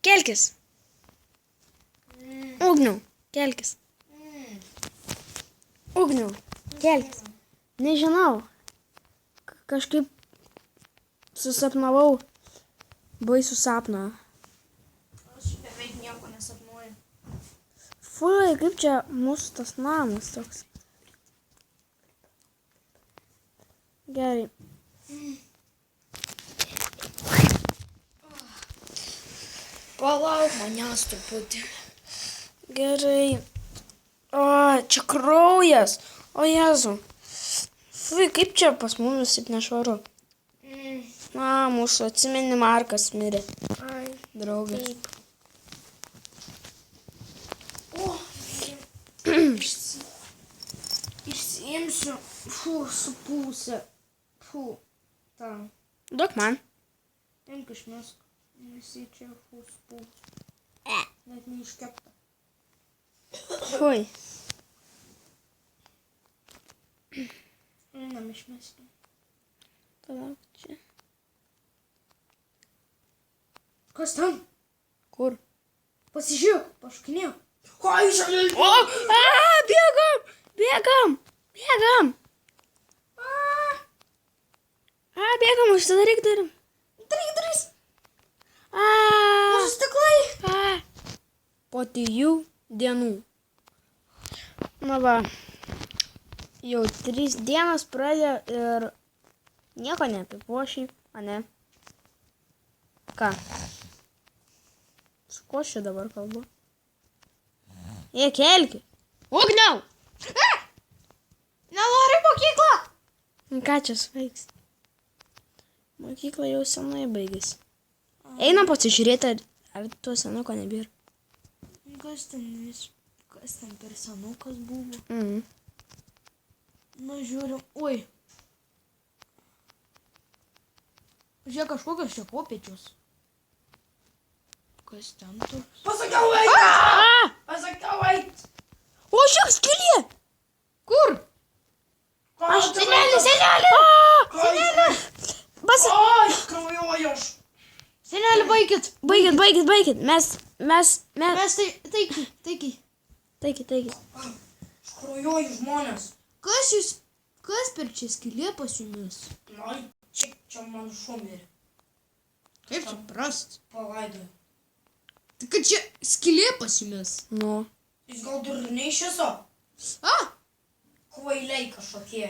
Kelkis. Ugniau, kelkis. Ugniau, kelkis. Nežinau. Kažkaip susapnavau baisų sapną. Aš beveik nieko nesapnuoju. Fui, kaip čia mūsų tas namas toks. Gerai. Palauk manęs truputį. Gerai. O, čia kraujas. O, Jėzu. Fui, kaip čia pas mumis taip nešvaru. Mūsų atsimeni Markas mirė. Ai, Draugas. taip. O, išsiimsiu. Supūsę. Tam. Duok man. Imk išmesk. Visi čia supūsę. Net neiškepta. Fui. Einam išmesti. Palauk čia. Kas ten? Kur? Pasižiūrėk, paškinėk. Ką išalėl? O! Bėgam! Bėgam! Bėgam! Bėgam, užsidaryk durim. Daryk duris. Mūsų stiklai. Po 3 dienų. Na va. Jau 3 dienas praėjo ir nieko neapipuošiai, ane? Ką? Su ko aš čia dabar kalbu? Jie kelki. Ugniau! Nenori mokyklą. Ką čia sveiks? Mokykla jau senai baigėsi. Einam pasižiūrėti, ar tuo senuko nebėra. Kas ten per senukas buvo? Mhm. Na, žiūrim. Oi. Žiūrėk, kažkokios čia kopėčios. Kas ten toks? Pasakiau eit! Pasakiau eit! O, žiūrėk, skylė! Kur? Aš Senelė! Senelė! Ai, kraujuoju aš. Senelė, baikit. Baikit. Mes. Mes taikiai. Taigi. Aš kraujuoju žmonės. Kas per čia skylė pas jumis? Ai, čia man šuo mirė. Kaip čia prast? Palaidoju. Tai kad čia skylė pas jumis? Nu. Jūs gal durniai iš viso? Kvailiai kažkokie.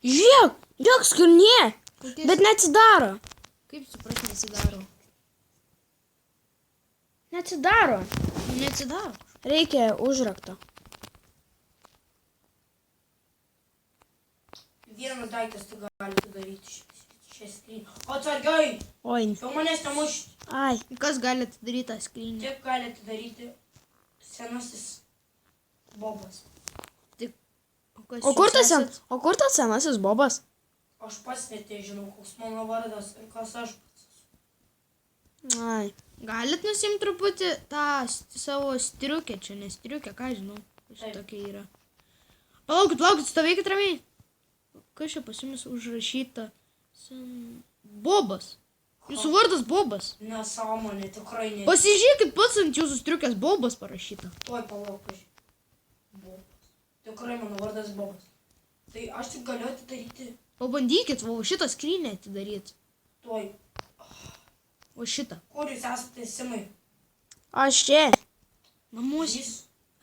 Žiūrėk, skylė. Bet neatsidaro. Kaip supras nesidaro? Neatsidaro. Neatsidaro. Reikia užrakto. Vienas daiktas tu gali daryti šią skrynę. Atsargiai! Oi. Jau manęs nemušti. Ai. Kas gali atidaryti tą skrynę? Tik gali atidaryti senasis Bobas. O kur tas senasis Bobas? Aš pats net nežinau, koks mano vardas ir kas aš pats. Ai. Galit nusimti truputį tą savo striukę čia, nes striukę, ką žinau, kas tokia yra. Palaukit, stovėkit ramiai. Kas čia pas jumis užrašyta? Bobas. Jūsų vardas Bobas. Nesąmonė, tikrai ne. Pasižiūrėkit pats ant jūsų striukės Bobas parašyta. Oi, palauk, Bobas. Tikrai mano vardas Bobas. Tai aš tik galiu atidaryti. Pabandykit, šitą skrynę atidaryti. Tuoj. O šitą. Kur jūs esate, Simai? Aš čia. Namuose.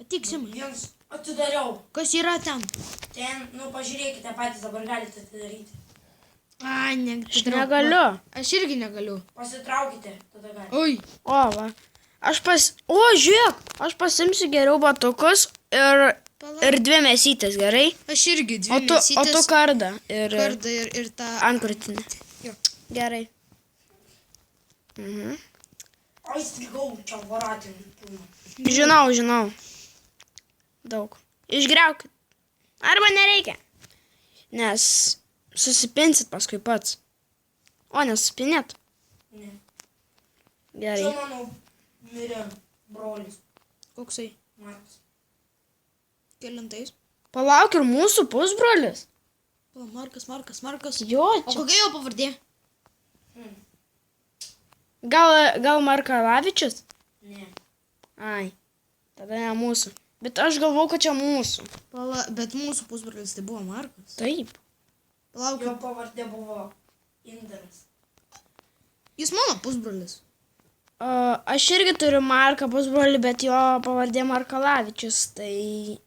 Atik, Simai. Jums atidariau. Kas yra ten? Ten, pažiūrėkite patys, dabar galite atidaryti. Ai, Aš negaliu. Aš irgi negaliu. Pasitraukite, tada galite. Oi. O, va. Žiūrėk, aš pasimsiu geriau batukus ir 2 mėsytės, gerai? Aš irgi 2 mėsytės. O tu kardą. Kardą ir tą... Antkrūtinę. Jo. Gerai. Mhm. Ai, strigau, čia varatinį. Žinau. Daug. Išgriaukit. Arba nereikia. Nes susipinsit paskui pats. O, nesusipinėt? Ne. Gerai. Čia mano mirė brolis. Koksai? Markas. Kelintais? Palauk, ir mūsų pusbrolis. Markas. Jo, O kokia jo pavardė? Gal Markalavičius? Ne. Ai, tada ne mūsų. Bet aš galvau, kad čia mūsų. Bet mūsų pusbrolis tai buvo Markas. Taip. Palauk. Jo pavardė buvo Indaras. Jis mano pusbrolis. Aš irgi turiu Marką pusbrolį, bet jo pavardė Markalavičius, tai...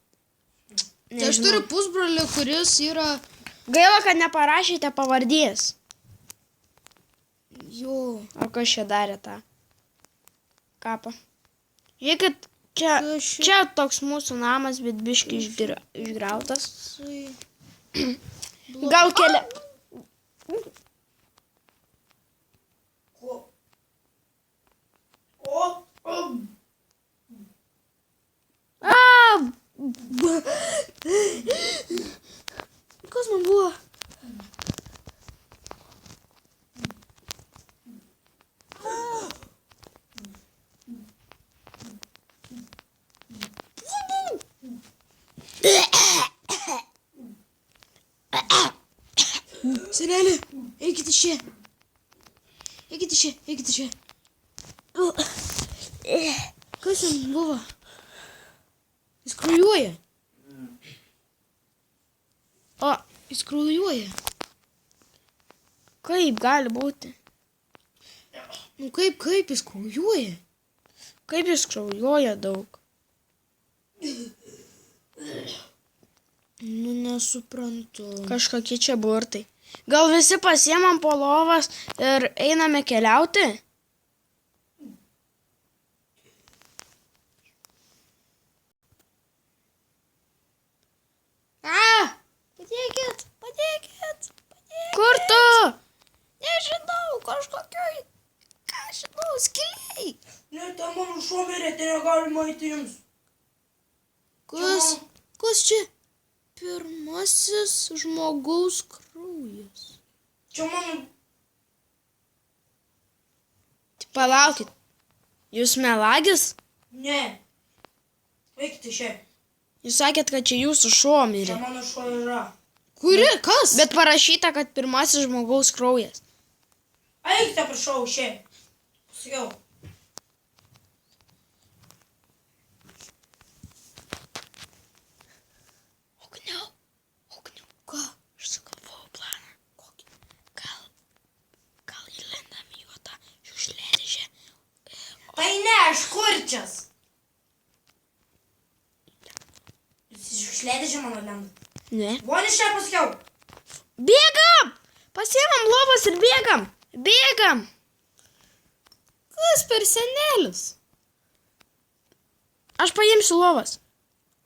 Tai aš turiu pusbrolį, kuris yra... Gaila, kad neparašėte pavardės. Jo. O kas čia darė tą kapą? Žiūrėkit, čia toks mūsų namas, bet biškai išgrautas. Gal kelia... Kas man buvo? Senelė, eikite čia. Eikite čia, eikite čia. Kas jam buvo? Jis kraujuoja. O, jis kraujuoja. Kaip gali būti? Nu kaip jis kraujuoja? Kaip jis kraujuoja daug? Nu nesuprantu. Kažkokie čia burtai. Gal visi pasiemam po lovas ir einame keliauti? Padėkit, padėkit. Kur tu? Nežinau, kažkokioj, skiliai. Ne, ten mano šuo mirė, tai negalima eiti jums. Kas čia? Pirmasis žmogaus kraujas. Čia mano... Palaukit. Jūs melagis? Ne. Eikite čia. Jūs sakėt, kad čia jūsų šuo mirė. Čia mano šuo yra. Kuri? Kas? Bet parašyta, kad pirmasis žmogaus kraujas. Eikite, prašau, čia. Pasakiau. Ugniau. Ką? Aš sugalvojau planą. Kokį? Gal įlendam į jo tą šiukšliadėžę. Tai ne, aš kurčias. Jūs šiukšliadėžę mano lenda. Ne. Vonis čia pasakiau. Bėgam! Pasiemam lovas ir bėgam. Bėgam. Kas per senelis? Aš paimsiu lovas.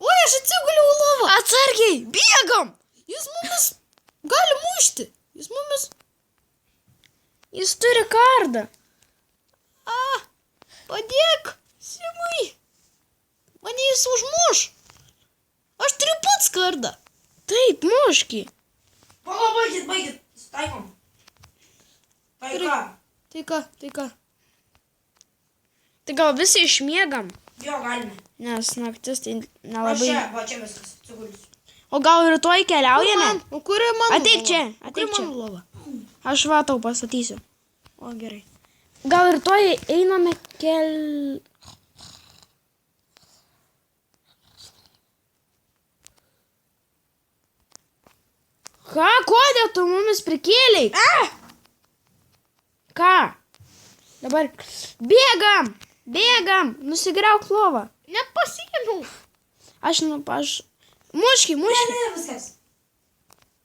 Oi, aš atsiguliau į lovą. Atsargiai, bėgam. Jis mumis gali mušti. Jis turi kardą. Padėk, Simai. Mane jis užmuš. Aš turiu pats kardą. Taip, muški. Pala, baigit. Staikom. Tai ką? Tai ką? Tai gal visi išmiegam? Jo, galime. Nes naktis tai Aš nelabai... čia, va čia viskas. Atsigulysiu. O gal rytoj keliaujame? O kur mano Ateik čia, lova? ateik Kur čia. mano lova? Aš va tau pastatysiu. O, gerai. Gal rytoj einame Ką? Kodėl tu mumis prikėlei? Ką? Dabar bėgam, nusigriauk lovą. Nepasiėmiau. Muški. Ne, viskas.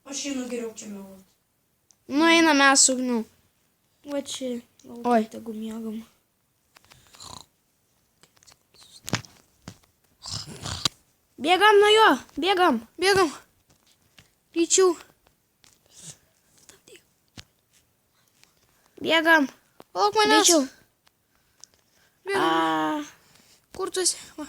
Aš einu geriau čia meluoti. Nu, einame mes su ugniu. Va čia. Oi. Tegu miegam. Bėgam nuo jo, bėgam. Ryčiau. Bėgam. Palauk manęs. Greičiau. Bėgam. Kur tu esi? Va.